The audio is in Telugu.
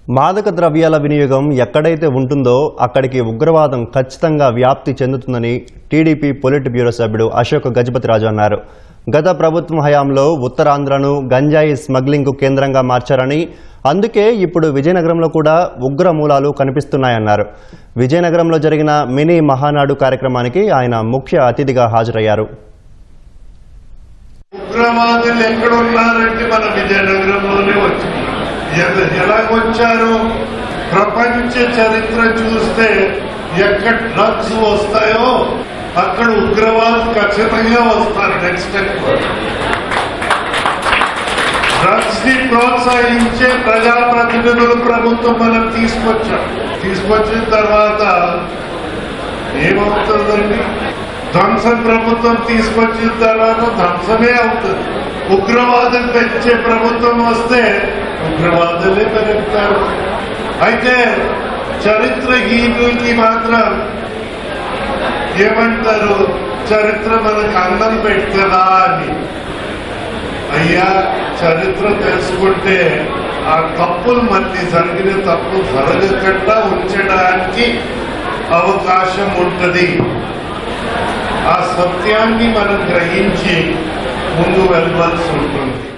మాదక ద్రవ్యాల వినియోగం ఎక్కడైతే ఉంటుందో అక్కడికి ఉగ్రవాదం ఖచ్చితంగా వ్యాప్తి చెందుతుందని టీడీపీ పొలిట్ బ్యూరో సభ్యుడు అశోక్ గజపతిరాజు అన్నారు. గత ప్రభుత్వం హయాంలో ఉత్తరాంధ్రను గంజాయి స్మగ్లింగ్కు కేంద్రంగా మార్చారని, అందుకే ఇప్పుడు విజయనగరంలో కూడా ఉగ్ర మూలాలు కనిపిస్తున్నాయన్నారు. విజయనగరంలో జరిగిన మినీ మహానాడు కార్యక్రమానికి ఆయన ముఖ్య అతిథిగా హాజరయ్యారు. ఉగ్రవాదులు ఎక్కడున్నారంటే మన విజయనగరంలోనే వచ్చింది. ఎలాగొచ్చారు? ప్రపంచ చరిత్ర చూస్తే ఎక్కడ డ్రగ్స్ వస్తాయో అక్కడ ఉగ్రవాదులు ఖచ్చితంగా వస్తారు. నెక్స్ట్ డ్రగ్స్ ని ప్రోత్సహించే ప్రజాప్రతినిధులు ప్రభుత్వం మనం తీసుకొచ్చిన తర్వాత ఏమవుతుందండి? ధ్వంసం ప్రభుత్వం తీసుకొచ్చిన తర్వాత ధ్వంసమే అవుతుంది. ఉగ్రవాదం పెంచే ప్రభుత్వం వస్తే ఉగ్రవాదులే పెరుగుతారు. అయితే చరిత్రహీనులకి మాత్రం ఏమంటారు? చరిత్ర మనకు అన్నం పెడుతుందా అని. అయ్యా, చరిత్ర తెలుసుకుంటే ఆ తప్పులు మళ్ళీ జరిగిన తప్పులు జరగకుండా ఉంచడానికి అవకాశం ఉంటుంది. ఆ సత్యాన్ని మనం గ్రహించి ముందు వెళ్ళవలసి ఉంటుంది.